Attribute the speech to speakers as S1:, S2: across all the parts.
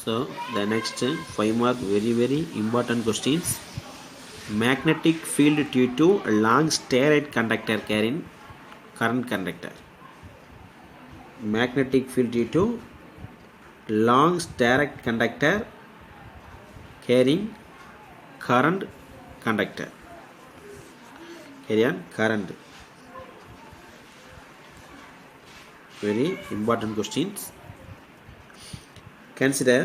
S1: So the next 5 mark very important questions. Magnetic field due to long steroid conductor carrying current conductor. Magnetic field due to long steroid conductor carrying current conductor. Carry on current. Very important questions. Consider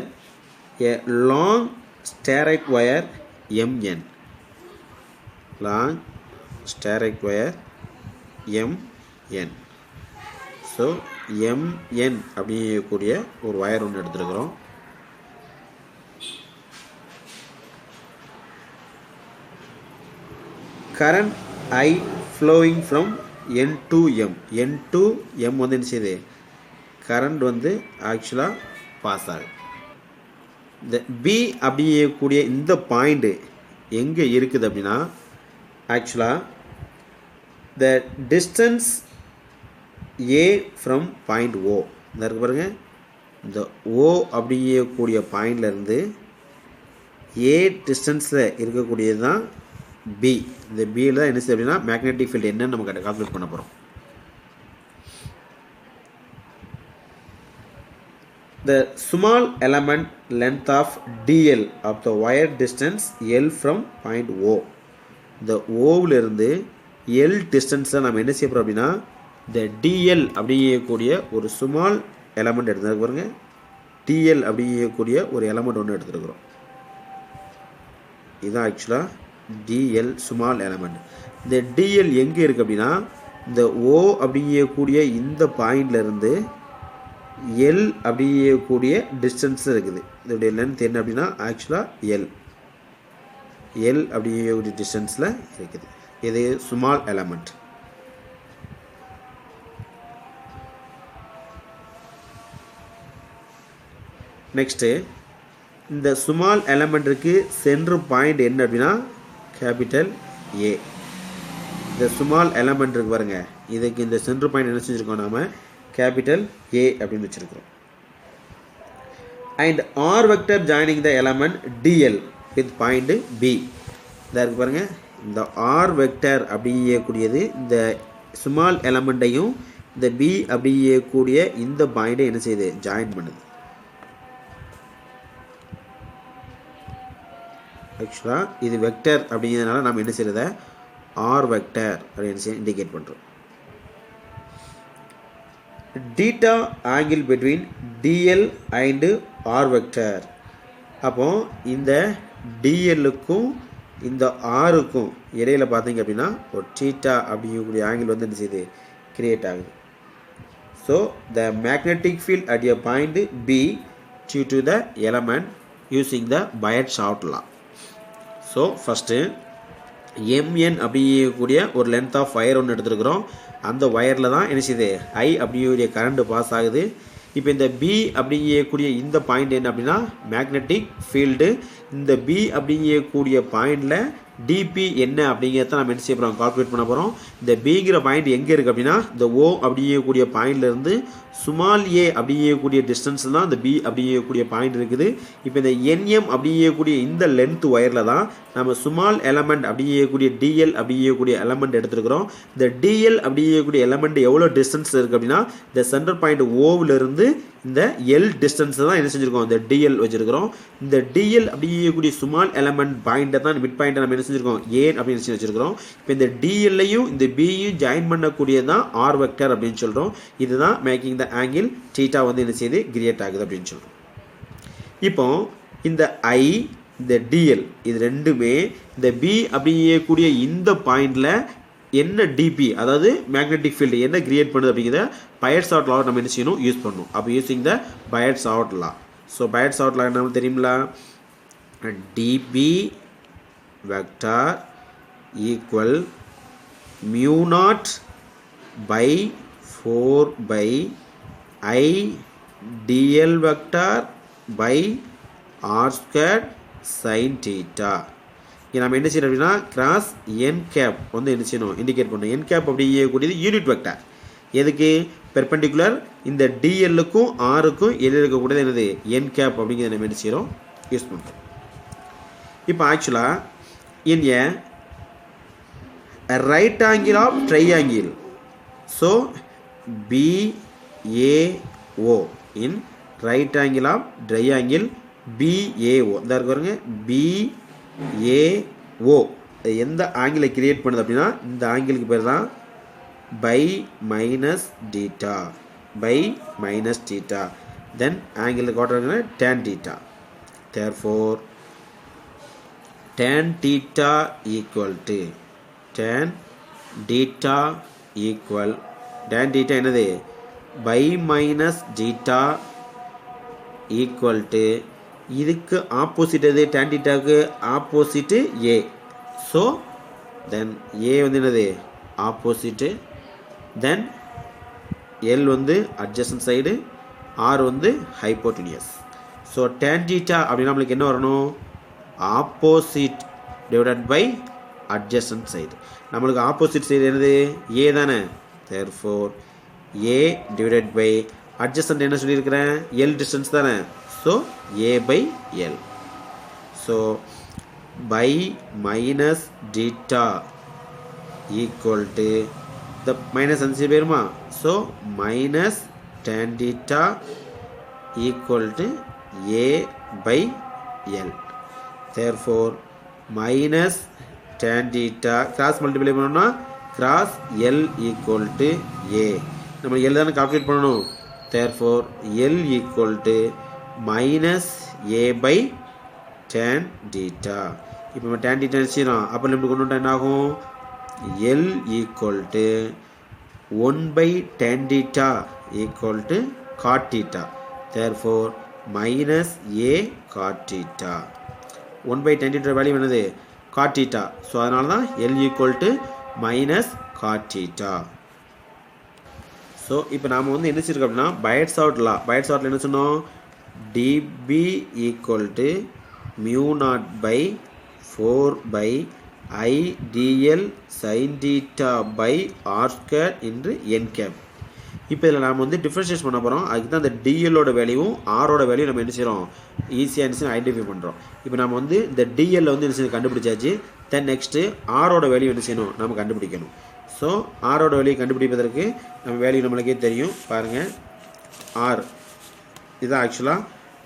S1: a long steroid wire MN. Long steroid wire MN. So MN அப்படிங்கக்கூடிய ஒரு wire ஒன்று எடுத்துருக்கிறோம். Current I flowing from N to M. N to M வந்து என்ன செய்யுது? Current வந்து ஆக்சுவலாக pass ஆகுது. இந்த பி அப்படிங்கக்கூடிய இந்த பாயிண்ட் எங்கே இருக்குது அப்படின்னா ஆக்சுவலாக the distance A from point O இந்த இருக்கு பாருங்க. இந்த ஓ அப்படிங்கக்கூடிய பாயிண்ட்லேருந்து ஏ டிஸ்டன்ஸில் இருக்கக்கூடியது தான் பி. இந்த பியில் தான் என்ன செய்யுது அப்படின்னா மேக்னெட்டிக் ஃபீல்டு என்னன்னு நம்ம கால்குலேட் பண்ண போகிறோம். The small element length of dl of the wire distance L from point O. இந்த ஓவில் இருந்து L டிஸ்டன்ஸில் நம்ம என்ன செய்ய போகிறோம் அப்படின்னா இந்த dl அப்படிங்கக்கூடிய ஒரு ஸ்மால் எலமெண்ட் எடுத்துருக்கு பாருங்க. dl அப்படிங்கக்கூடிய ஒரு எலமெண்ட் ஒன்று எடுத்துருக்குறோம். இதுதான் ஆக்சுவலாக dl ஸ்மால் எலமெண்ட். இந்த dl எங்கே இருக்குது அப்படின்னா இந்த O அப்படிங்கக்கூடிய இந்த பாயிண்ட்லேருந்து எல் அப்படிங்கக்கூடிய டிஸ்டன்ஸ் இருக்குது. இதோடைய லென்த் என்ன அப்படின்னா ஆக்சுவலாக எல் அப்படிங்கக்கூடிய டிஸ்டன்ஸில் இருக்குது. இது ஸ்மால் எலமெண்ட். நெக்ஸ்ட்டு இந்த ஸ்மால் எலமெண்ட்டுக்கு சென்ட்ரு பாயிண்ட் என்ன அப்படின்னா கேபிட்டல் ஏ. இந்த ஸ்மால் எலமெண்ட் இருக்கு பாருங்க. இதுக்கு இந்த சென்ட்ரு பாயிண்ட் என்ன செஞ்சுருக்கோம் நாம கேபிட்டல் ஏ அப்படின்னு வச்சிருக்கிறோம். And R vector joining the element dl with point P. இதாக இருக்கு பாருங்க. இந்த ஆர் வெக்டர் அப்படிங்கக்கூடியது இந்த ஸ்மால் எலமெண்ட்டையும் இந்த பி அப்படிங்கக்கூடிய இந்த பாயிண்டை என்ன செய்யுது ஜாயின் பண்ணுது. ஆக்சுவலாக இது வெக்டர் அப்படிங்கிறதுனால நம்ம என்ன செய்யறத ஆர் வெக்டர் அப்படின்னு இண்டிகேட் பண்ணுறோம். theta angle between dl and r vector. அப்போ இந்த dlக்கும் இந்த rக்கும் இடையில பார்த்தீங்க அப்படின்னா ஒரு theta அப்படிங்கக்கூடிய ஆங்கிள் வந்து என்ன செய்யுது கிரியேட் ஆகுது. So the magnetic field at a point B due to the element using the Biot-Savart law. So first MN அப்படிங்கக்கூடிய ஒரு லென்த் ஆஃப் வயர் ஒன்று எடுத்துருக்குறோம். அந்த வயரில் தான் என்ன செய்யுது ஐ அப்படிங்கக்கூடிய கரண்ட் பாஸ் ஆகுது. இப்போ இந்த பி அப்படிங்கக்கூடிய இந்த பாயிண்ட் என்ன அப்படின்னா மேக்னெட்டிக் ஃபீல்டு. இந்த பி அப்படிங்கக்கூடிய பாயிண்டில் டிபி என்ன அப்படிங்கிறத நம்ம என்ன செய்ய போகிறோம் கால்குலேட் பண்ண போகிறோம். இந்த பிங்கிற பாயிண்ட் எங்கே இருக்குது அப்படின்னா இந்த ஓ அப்படிங்கக்கூடிய பாயிண்ட்லேருந்து ஸ்மால் ஏ அப்படிங்கக்கூடிய டிஸ்டன்ஸ் தான் இந்த பி அப்படிங்கக்கூடிய பாயிண்ட் இருக்குது. இப்போ இந்த என்எம் அப்படிங்கக்கூடிய இந்த லென்த் ஒயரில் தான் நம்ம ஸ்மால் எலமெண்ட் அப்படிங்கக்கூடிய டிஎல் அப்படிங்கக்கூடிய எலமெண்ட் எடுத்துருக்கிறோம். இந்த டிஎல் அப்படிங்கக்கூடிய எலமெண்ட் எவ்வளோ டிஸ்டன்ஸ் இருக்குது அப்படின்னா இந்த சென்டர் பாயிண்ட் ஓவிலிருந்து இந்த எல் டிஸ்டன்ஸ் தான் என்ன செஞ்சுருக்கோம் இந்த டிஎல் வச்சுருக்கிறோம். இந்த டிஎல் அப்படிங்கக்கூடிய ஸ்மால் எலமெண்ட் பாயிண்டை தான் மிட் பாயிண்டை நம்ம என்ன செஞ்சுருக்கோம் ஏ அப்படின்னு வச்சுருக்கிறோம். இப்போ இந்த டிஎல்லையும் இந்த பியும் ஜாயின் பண்ணக்கூடியது தான் ஆர் வெக்டர் அப்படின்னு சொல்கிறோம். இதுதான் மேக்கிங் த ஆங்கிள் தீட்டா வந்து என்ன செய்யுது கிரியேட் ஆகுது அப்படின்னு சொல்கிறோம். இப்போ இந்த ஐ இந்த டிஎல் இது ரெண்டுமே இந்த பி அப்படிங்கக்கூடிய இந்த பாயிண்டில் என்ன டிபி அதாவது மேக்னெட்டிக் ஃபீல்டு என்ன கிரியேட் பண்ணுது அப்படிங்கிறத Biot-Savart law நம்ம என்ன செய்யணும் யூஸ் பண்ணணும். அப்போ using the Biot-Savart law. So Biot-Savart law என்ன தெரியுங்களா? DB vector equal mu naught by 4 pi I dl vector by R square sine theta. இங்கே நம்ம என்ன செய்யணும் அப்படின்னா கிராஸ் என் கேப் வந்து என்ன செய்யணும் இண்டிகேட் பண்ணணும். என் கேப் அப்படிங்கக்கூடியது யூனிட் வெக்டார். எதுக்கு பெர்பெண்டிகுலர் இந்த டிஎல்லுக்கும் ஆருக்கும் இடையில் இருக்கக்கூடியது என்னது என் கேப் அப்படிங்கிறத நம்ம என்ன செய்கிறோம் யூஸ் பண்ணுறோம். இப்போ ஆக்சுவலாக இன் ஏ right angle of triangle, so BAO in right angle of triangle BAO இந்த பாருங்க BAO எந்த ஆங்கிளை கிரியேட் பண்ணுது அப்படின்னா இந்த ஆங்கிளுக்கு பேர் தான் pi minus theta, pi minus theta. Then angle காட்டுறாங்க tan theta. Therefore tan theta equal to tan theta equal tan theta என்னது by minus theta equal to இதுக்கு ஆப்போசிட் எது tan thetaக்கு opposite a. So then a வந்து என்னது opposite, then l வந்து adjacent side, r வந்து ஹைப்போட்டெனியஸ். So tan theta அப்படின்னா நம்மளுக்கு என்ன வரணும் opposite divided by adjacent side. நம்மளுக்கு ஆப்போசிட் சைடு என்னது a தானே. therefore a divided by adjacent என்ன சொல்லியிருக்கிறேன் l distance தானே. So a by l. So by minus theta equal to the minus அந்த சைடு போயிருமா. So minus tan theta equal to a by l. therefore minus tan theta cross multiply பண்ணோம்னா cross l equal to a. நம்ம l தானே calculate பண்ணணும். therefore l equal to minus a by tan theta. இப்போ நம்ம tan theta நினைச்சிடும் அப்போ limit கொண்டு வந்தால் என்ன ஆகும் l equal to 1 by tan theta equal to cot theta. therefore minus a cot theta. 1 by tan theta value என்னது cot theta. So அதனால தான் l equal to minus cot theta. So இப்போ நாம் வந்து என்ன செய்யிருக்கோம் அப்படின்னா பைட்ஸ் அவுட் லா, bytes அவுட்டில் என்ன சொன்னோம் dB equal to mu naught by 4 by I dl sin theta by r square into n cap. இப்போ இதில் நாம் வந்து டிஃப்ரென்ஷியேட் பண்ண போகிறோம். அதுக்கு தான் அந்த டிஎல்லோட வேல்யூவும் ஆரோட வேல்யூ நம்ம என்ன செய்கிறோம் ஈஸியாக என்ன செய்யணும் ஐடென்டிஃபை பண்ணுறோம். இப்போ நம்ம வந்து இந்த டிஎல்ல வந்து என்ன செய்யணும் கண்டுபிடிச்சாச்சு. தென் நெக்ஸ்ட்டு ஆரோட வேல்யூ என்ன செய்யணும் நம்ம கண்டுபிடிக்கணும். ஸோ ஆரோட வேல்யூ கண்டுபிடிப்பதற்கு நம்ம வேல்யூ நம்மளுக்கே தெரியும் பாருங்கள் ஆர் இதுதான் ஆக்சுவலாக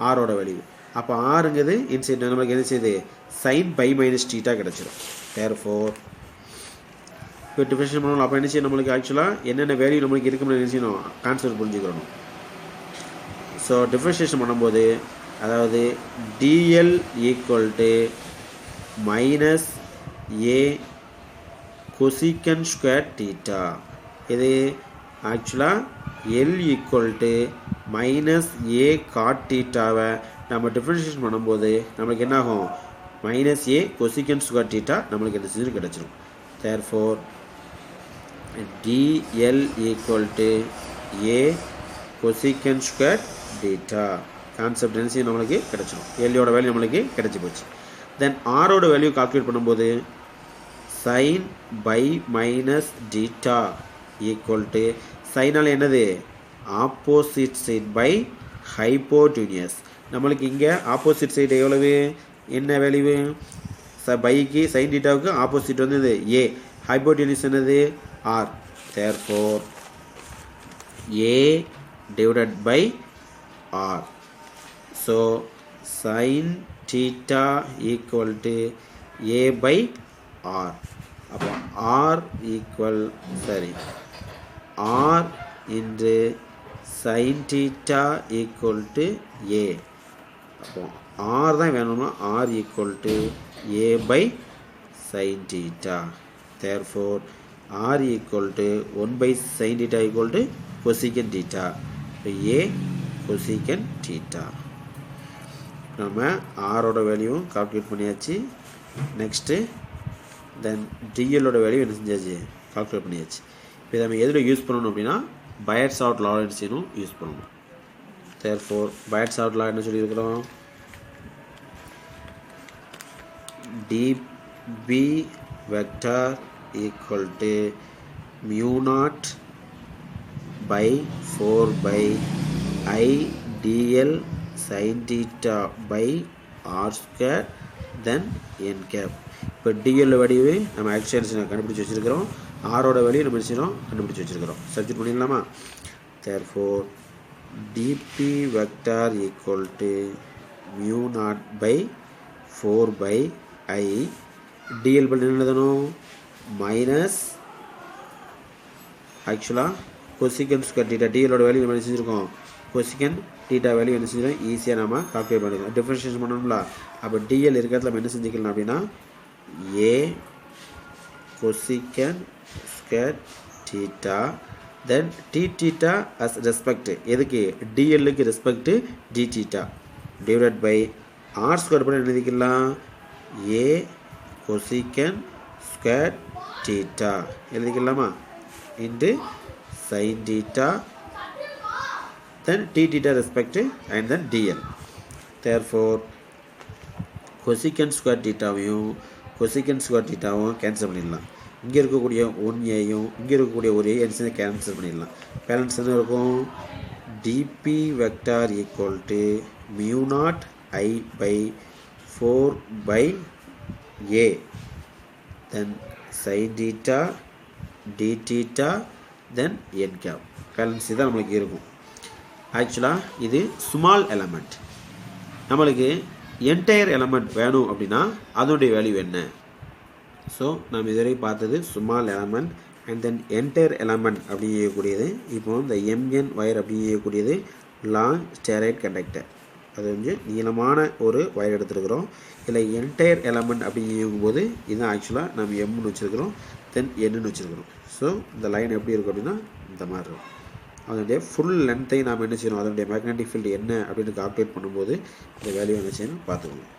S1: ஆரோட வேல்யூ. அப்போ ஆறுங்கிறது இன்சைட் நம்மளுக்கு என்ன செய்யுது சைன் பை மைனஸ் டீட்டா கிடச்சிடும். therefore இப்போ டிஃபரன்ஷியேட் பண்ணணும். அப்போ என்ன செய்யணும் நம்மளுக்கு ஆக்சுவலாக என்னென்ன வேல்யூ நம்மளுக்கு இருக்குன்னு என்ன செய்யணும் கான்செப்ட் புரிஞ்சுக்கணும். ஸோ டிஃபரன்ஷியேஷன் பண்ணும்போது அதாவது dl equal to minus A cosecant square theta. இது ஆக்சுவலாக l equal to minus A cot டீட்டாவை நம்ம டிஃபரன்ஷியேஷன் பண்ணும்போது நம்மளுக்கு என்ன ஆகும் minus A cosecant square theta நம்மளுக்கு என்ன செஞ்சு கிடச்சிடும். therefore dl equal to a cosecant square theta concept என்ன செய்யும் நம்மளுக்கு கிடச்சிடும். எல்யோட வேல்யூ நம்மளுக்கு கிடச்சி போச்சு. தென் ஆரோட வேல்யூ கால்குலேட் பண்ணும்போது sine by minus theta equal to சைனால் என்னது ஆப்போசிட் சைட் பை ஹைப்போடூனியஸ். நம்மளுக்கு இங்கே ஆப்போசிட் சைடு எவ்வளவு என்ன வேல்யூ பைக்கு சைன் டீட்டாவுக்கு ஆப்போசிட் வந்து இது ஏ, ஹைப்போடூனியஸ் என்னது R. therefore a divided by r. so sin theta equal to a by r. அப்போ r equal r into sin theta equal to a. அப்போ r தான் வேணும்னா r equal to a by sin theta. therefore r equal to 1 by sin theta equal to cosecant theta. a cosecant theta. நம்ம ஆரோட வேல்யூவும் calculate பண்ணியாச்சு. Next தென் டிஎல்லோட value என்ன செஞ்சாச்சு calculate பண்ணியாச்சு. இப்போ நம்ம எதில் யூஸ் பண்ணணும் அப்படின்னா பைட்ஸ் அவுட் லா என்ன செய்யணும் யூஸ் பண்ணணும். therefore பைட்ஸ் அவுட் லா என்ன சொல்லியிருக்கிறோம் dB vector equal to mu naught by 4 by I dl sin theta by r square then n cap. இப்போ dl வேல்யூவே நம்ம ஆக்சுவலி கண்டுபிடிச்சு வச்சிருக்கிறோம், ஆரோட வேல்யூ நம்ம என்ன கண்டுபிடிச்சு வச்சிருக்கிறோம். சப்ஸ்டிட்யூட் பண்ணிடலாமா? therefore dp vector equal to mu naught by 4 by I dl பண்ணி எழுதணும் மைனஸ் ஆக்சுவலாக கொசிகன் ஸ்கொயர் டீட்டா dl ஓட வேல்யூ நம்ம என்ன செஞ்சுருக்கோம், கொசிகன் டீட்டா வேல்யூ என்ன செஞ்சிடும் ஈஸியாக நம்ம கால்குலேட் பண்ணிக்கலாம், டிஃபரன்ஷியேஷன் பண்ணணும்ல. அப்போ dl இருக்கிறதுல நம்ம என்ன செஞ்சுக்கலாம் அப்படின்னா a cosecant square theta then D theta as respect எதுக்கு dlக்கு respect D theta divide by R square பண்ணி எழுதிக்கலாம் a கொசிகன் ஸ்கொயர் டீட்டா எழுதிக்கலாமா into sin theta then t theta respect and then dl. therefore cosecant square theta வையும் cosecant square theta வும் cancel பண்ணிடலாம். இங்கே இருக்கக்கூடிய 1aயும் இங்கே இருக்கக்கூடிய ஒரு a கேன்சல் பண்ணிடலாம். பேலன்ஸ் என்ன இருக்கும் dp vector equal to mu naught I by 4 by a then sin theta d theta then n cap. Balance இதான் நம்மளுக்கு இருக்கும். ஆக்சுவலாக இது ஸ்மால் எலமெண்ட், நம்மளுக்கு என்டையர் எலமெண்ட் வேணும் அப்படின்னா அதனுடைய வேல்யூ என்ன? ஸோ நம்ம இதுவரை பார்த்தது small element and then entire element அப்படின்னு செய்யக்கூடியது. இப்போ இந்த mn ஒயர் அப்படின்னு செய்யக்கூடியது லாங் ஸ்டெரைட் கண்டக்டர், அது வந்து நீளமான ஒரு ஒயர் எடுத்துருக்கிறோம். இதில் என்டையர் எலமெண்ட் அப்படின்னு செய்யும்போது இதுதான் ஆக்சுவலாக நம்ம எம்னு வச்சுருக்கிறோம் தென் என்னன்னு வச்சுருக்கிறோம். ஸோ இந்த லைன் எப்படி இருக்கும் அப்படின்னா இந்த மாதிரி இருக்கும். அதனுடைய ஃபுல் லென்த்தை நாம் என்ன செய்யணும், அதனுடைய மேக்னெட்டிக் ஃபீல்டு என்ன அப்படின்னு கால்குலேட் பண்ணும்போது இந்த வேல்யூ என்ன செய்யணும் பார்த்துக்கணும்.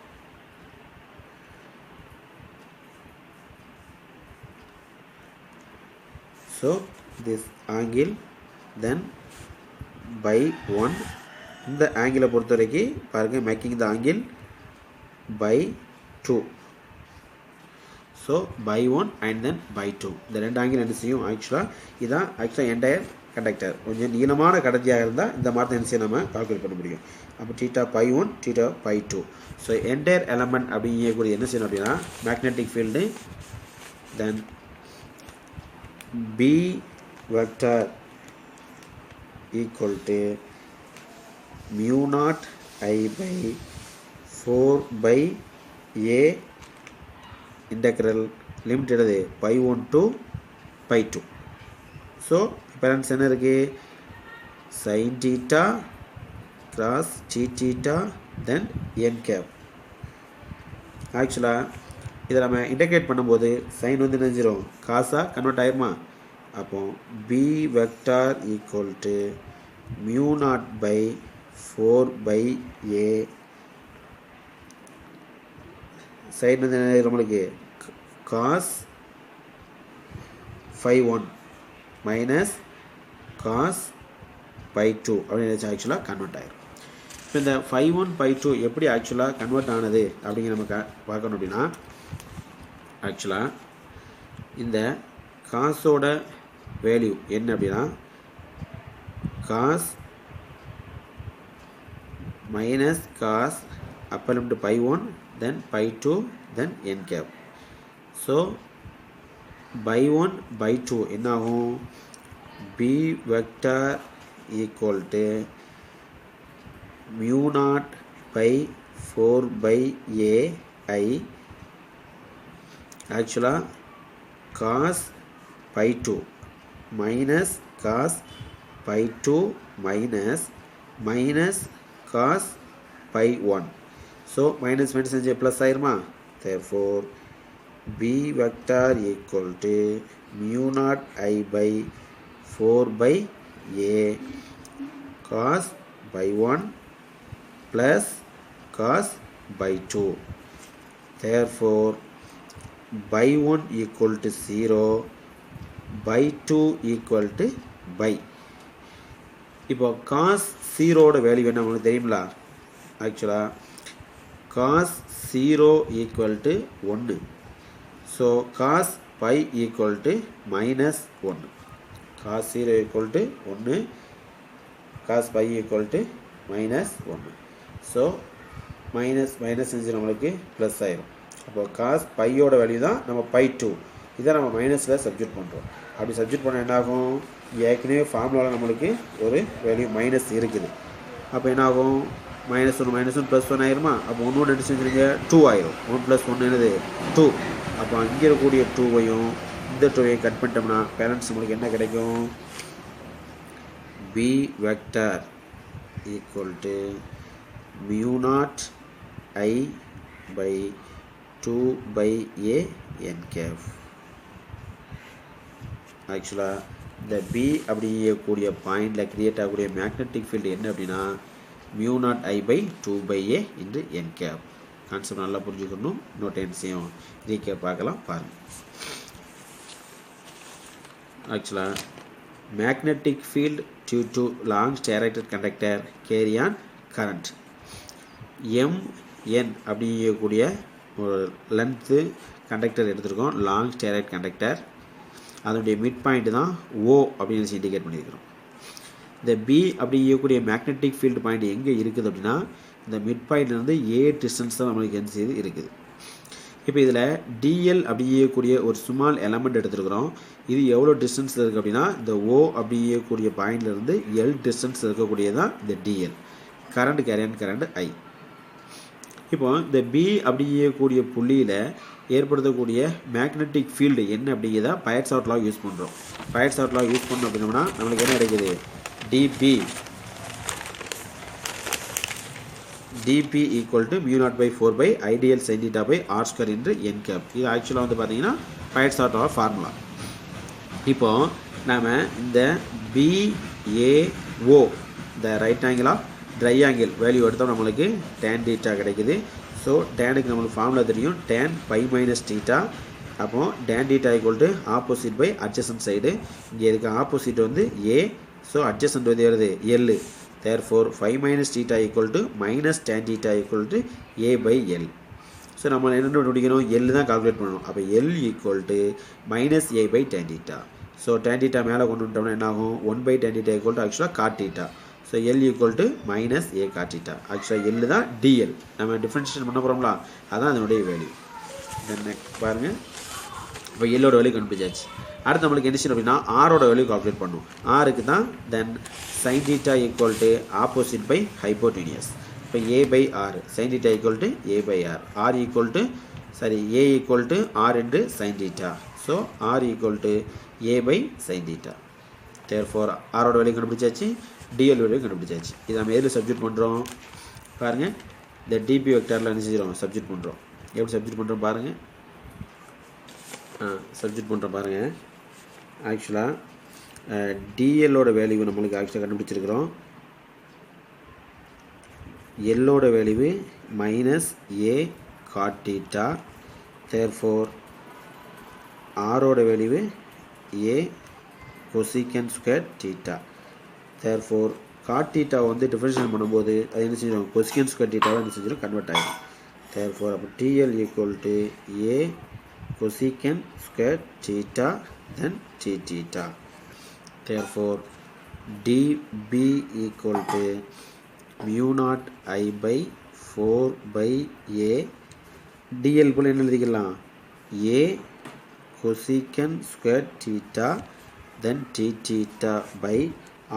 S1: So this angle then pi 1 இந்த ஆங்கிளை பொறுத்த வரைக்கும் பாருங்கள் making the angle pi 2. So pi 1 and then pi 2 இந்த ரெண்டு ஆங்கிள் என்ன செய்யும் ஆக்சுவலாக இதுதான் ஆக்சுவலாக என்டையர் கண்டக்டர். கொஞ்சம் நீளமான கடத்தியாக இருந்தால் இந்த மாதிரி என்ன செய்ய நம்ம கால்குலேட் பண்ண முடியும். அப்போ theta by 1 theta by 2. So entire element அப்படிங்கக்கூடிய என்ன செய்யணும் அப்படின்னா magnetic field then B vector equal to mu naught I by 4 pi A integral limit எடுது phi 1 to phi 2. So balance என்ன இருக்குது sin theta cross t theta then n cap. ஆக்சுவலாக இதை நம்ம இன்டெகிரேட் பண்ணும்போது சைன் வந்து என்ன செஞ்சிடும் காசாக கன்வெர்ட் ஆயிருமா. அப்போ b vector equal to mu naught by 4 pi a sine வந்து என்ன நம்மளுக்கு cos phi 1 minus cos pi 2 அப்படின்னு ஆக்சுவலாக கன்வெர்ட் ஆகிடும். இப்போ இந்த phi 1 phi 2 எப்படி ஆக்சுவலாக கன்வெர்ட் ஆனது அப்படிங்கிற நம்ம பார்க்கணும் அப்படின்னா ஆக்சுவலாக இந்த காசோட வேல்யூ என்ன அப்படின்னா cos minus cos upper limit pi 1 then pi 2 then n cap. So pi 1 pi 2 என்ன ஆகும் b vector equal to mu naught by 4 pi a I ஆக்சுவலாக cos pi 2 minus cos pi 2 minus cos pi 1. So minus minus செஞ்சு plus ஆயிருமா. therefore b vector equal to mu naught I by 4 by a cos by 1 plus cos by 2. therefore by 1 equal to 0 by 2 equal to by. இப்போ cos 0 ஓட value என்ன உங்களுக்கு தெரியுங்களா. ஆக்சுவலாக cos 0 equal to 1. So cos pi equal to minus 1. cos 0 equal to 1, cos pi equal to minus 1. So minus செஞ்சு நம்மளுக்கு plus ஆயிரும். அப்போ காஸ் பையோட வேல்யூ தான் நம்ம பை 2, இதை நம்ம மைனஸில் சப்ஜெக்ட் பண்ணுறோம். அப்படி சப்ஜெக்ட் பண்ணால் என்னாகும், ஏற்கனவே ஃபார்முலாவில் நம்மளுக்கு ஒரு வேல்யூ மைனஸ் இருக்குது. அப்போ என்னாகும், -1 +1 ஆயிருமா. அப்போ 1 எடுத்து செஞ்சுருங்க 2 ஆயிரும். 1 + 1 என்னது 2. அப்போ அங்கே இருக்கக்கூடிய 2வையும் இந்த 2வையும் கட் பண்ணிட்டோம்னா பேலன்ஸ் நம்மளுக்கு என்ன கிடைக்கும், b vector equal to μ0 I by 2/a n cap. ஆக்சுவலாக இந்த B அப்படிங்கக்கூடிய பாயிண்டில் கிரியேட் ஆகக்கூடிய மேக்னெட்டிக் ஃபீல்டு என்ன அப்படின்னா μ0 I by 2/a into n cap. Concept நல்லா புரிஞ்சுக்கணும். நோட்டேன்ஸையும் ரீகேப் பார்க்கலாம் பாருங்கள். ஆக்சுவலாக magnetic field due to long straight conductor carrying current. MN அப்படிங்கக்கூடிய ஒரு லென்த்து கண்டக்டர் எடுத்துருக்கோம், லாங் ஸ்டேரைட் கண்டக்டர். அதனுடைய மிட் பாயிண்ட் தான் O அப்படின்னு இண்டிகேட் பண்ணியிருக்கிறோம். இந்த B அப்படிங்கக்கூடிய மேக்னெட்டிக் ஃபீல்டு பாயிண்ட் எங்கே இருக்குது அப்படின்னா இந்த மிட் பாயிண்ட்லேருந்து A டிஸ்டன்ஸ் தான் நம்மளுக்கு என்ன செய்து இருக்குது. இப்போ இதில் DL அப்படிங்கக்கூடிய ஒரு ஸ்மால் எலமெண்ட் எடுத்துருக்குறோம். இது எவ்வளோ டிஸ்டன்ஸில் இருக்குது அப்படின்னா இந்த O அப்படிங்கக்கூடிய பாயிண்ட்லேருந்து L டிஸ்டன்ஸ் இருக்கக்கூடியதான் இந்த DL. Current carry on current I. இப்போ இந்த B அப்படிங்கக்கூடிய புள்ளியில் ஏற்படுத்தக்கூடிய மேக்னெட்டிக் ஃபீல்டு என்ன அப்படிங்கிறத பயட்ஸ் லா யூஸ் பண்ணுறோம். பயட்ஸ் லா யூஸ் பண்ணோம் அப்படின்னோம்னா நம்மளுக்கு என்ன கிடைக்குது, dP equal to μ0/4 I D L sin θ r² என்று n cap. இது ஆக்சுவலாக வந்து பார்த்தீங்கன்னா பயட்ஸ் லா ஃபார்முலா. இப்போ நாம் இந்த BAO இந்த right angle of triangle value எடுத்தால் நம்மளுக்கு tan θ கிடைக்குது. ஸோ டேனுக்கு நம்மளுக்கு ஃபார்முலா தெரியும், tan pi minus θ. அப்போ tan θ equal to opposite by adjacent side. இங்கே இருக்க ஆப்போசிட் வந்து A, ஸோ அட்ஜசன்ட் வந்து வருது L. therefore 5 minus θ equal to minus tan θ equal to A/L. So நம்ம என்ன கண்டுபிடிக்கணும், L தான் கால்குலேட் பண்ணணும். அப்போ L equal to minus A/tan θ. So tan θ மேலே கொண்டு வந்துட்டோம்னா என்ன ஆகும், 1/tan θ ஈக்குவல் டு ஆக்சுவலாக cot θ. So L equal to minus A cot θ. ஆக்சுவலாக L தான் DL. நம்ம டிஃப்ரென்ஷியேஷன் பண்ண போகிறோம்ல, அதான் அதனுடைய வேல்யூ. தென் பாருங்கள், இப்போ Lோட வேல்யூ கண்டுபிடிச்சாச்சு. அடுத்து நம்மளுக்கு என்ன செய்யணும் அப்படின்னா ஆரோட வேல்யூ கால்குலேட் பண்ணும். ஆருக்கு தான் then sin θ equal to opposite by hypotenuse. இப்போ A/R sin θ equal to A/R. R equal to A equal to R into sin θ. So R equal to A/sin θ. Therefore ஆரோட வேல்யூ கண்டுபிடிச்சாச்சு, DL வேல்யூ கண்டுபிடிச்சாச்சு. இதை நம்ம எதில் சப்ஜெக்ட் பண்ணுறோம் பாருங்கள், இந்த DP வெக்டரில் என்ன செஞ்சிடும் சப்ஜெக்ட் பண்ணுறோம். எப்படி சப்ஜெக்ட் பண்ணுறோம் பாருங்கள், சப்ஜெக்ட் பண்ணுறோம் பாருங்கள். ஆக்சுவலாக DLோட வேல்யூ நம்மளுக்கு ஆக்சுவலாக கண்டுபிடிச்சிருக்கிறோம். Lோட value minus A cot θ. Therefore ஆரோட value A cosecant square θ. Therefore cot θ வந்து டிஃபரன்ஷியேட் பண்ணும்போது அது என்ன செஞ்சிடும், cosecant square θ என்ன செஞ்சிடும் கன்வெர்ட் ஆகிடும். தேர்ஃபோர் அப்போ TL equal to A cosecant square θ then Tθ. Therefore dB equal to μ0 I by 4/a. DL போல என்ன எழுதிக்கலாம், A cosecant square θ then Tθ by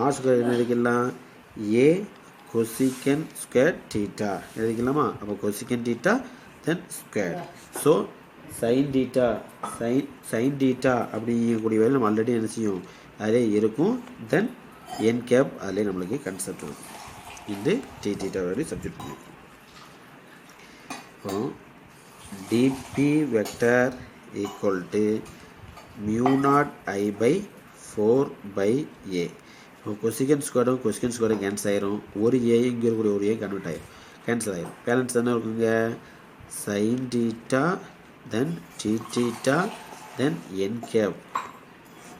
S1: R square என்ன எழுதிக்கலாம், A cosecant square θ எழுதிக்கலாமா. அப்போ cosecant θ then square. So sin θ அப்படிங்கக்கூடிய வேலை நம்ம already என்ன செய்யும் அதிலே இருக்கும். தென் n cap அதிலே நம்மளுக்கு கன்செப்ட் இருக்கும். இது Tθ வேல்யூ சப்ஜெக்ட் பண்ணியிருக்கோம். இப்போ dP vector equal to μ0 I by 4/a. இப்போ கொசிகன் ஸ்கொயரும் கேன்சல் ஆயிரும். ஒரு ஏ இங்கே இருக்கக்கூடிய ஒரு ஏ கன்வெர்ட் ஆயிரும், கேன்சல் ஆயிரும். பேலன்ஸ் என்ன இருக்குங்க, sin θ then Tθ then n cap.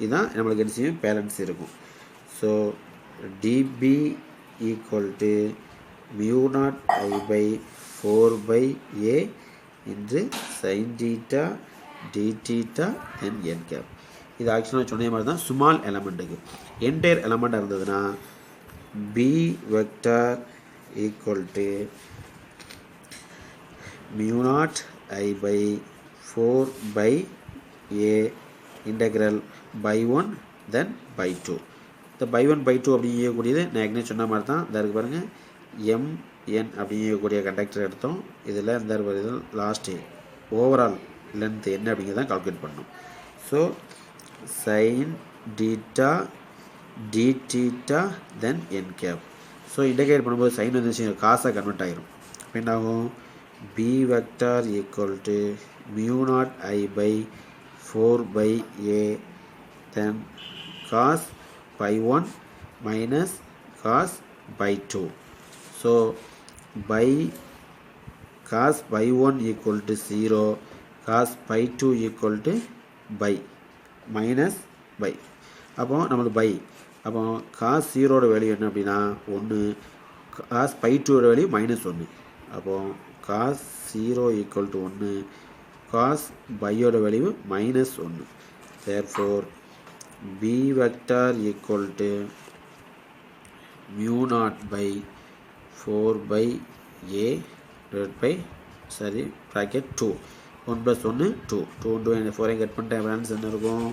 S1: இதுதான் நம்மளுக்கு என்ன செய்யும் பேலன்ஸ் இருக்கும். So dB equal to μ0 I by 4/a into sin θ dθ then n cap. இது ஆக்சுவலாக சொன்ன மாதிரி தான் ஸ்மால் எலமெண்ட்டுக்கு. என்டையர் எலமெண்ட்டாக இருந்ததுன்னா B vector equal to mu naught I by 4 by a integral by 1 then by 2. இந்த by 1 by 2 அப்படிங்கக்கூடியது நான் ஏற்கனவே சொன்ன மாதிரி தான். இந்த இருக்கு பாருங்கள், mn அப்படிங்கக்கூடிய கண்டக்டர் எடுத்தோம். இதில் இந்த வருது லாஸ்ட்டு ஓவரால் லென்த் என்ன அப்படிங்கிறத கால்குலேட் பண்ணணும். So sine theta D theta then N cap. So integrate பண்ணும்போது சைன் வந்து காசாக கன்வெர்ட் ஆகிரும். இப்போ என்ன ஆகும், b vector equal to mu naught I by 4 by a then cos pi 1 minus cos pi 2. So by cos pi 1 equal to 0, cos pi 2 equal to by minus by. அப்போ நம்மளுக்கு by, அப்போ cos 0 value என்ன அப்படின்னா 1, cos pi 2 value -1. அப்போ cos 0 equal to 1, cos by ஓட value -1. therefore b vector equal to mu naught by 4 by a divided by bracket 2. 1 plus 1 2, 2 into 4 get பண்ணிட்டேன். Answer என்ன இருக்கும்,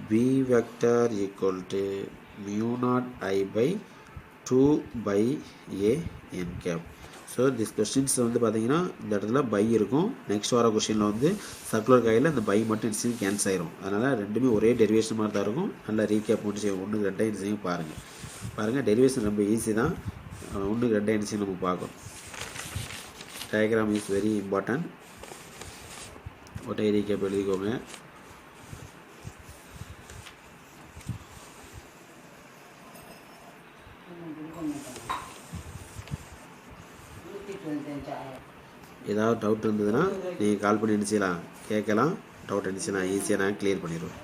S1: b vector equal to mu naught I by 2 by a n cap. So this questions வந்து பார்த்தீங்கன்னா இந்த இடத்துல by இருக்கும். Next வர கொஸ்டினில் வந்து சர்க்குலர் காயில் இந்த பை மட்டும் இன்சியும் கேன்சல் ஆயிரும். அதனால் ரெண்டுமே ஒரே டெரிவேஷன் மாதிரி தான் இருக்கும். நல்லா ரீகேப் மட்டும் செய்யும். 1க்கு 2 இன்சியும் பாருங்கள் டெரிவேஷன் ரொம்ப ஈஸி தான். 1க்கு 2 இன்சியும் நம்ம பார்க்கணும். Diagram is very important. ஒட்டை ரீகேப் எழுதிக்கோங்க. ஏதாவது டவுட் இருந்ததுன்னா நீங்கள் கால் பண்ணி என்ன செய்யலாம், கேட்கலாம். டவுட் இருந்துச்சுன்னா ஈஸியாக நான் கிளியர் பண்ணிடுவேன்.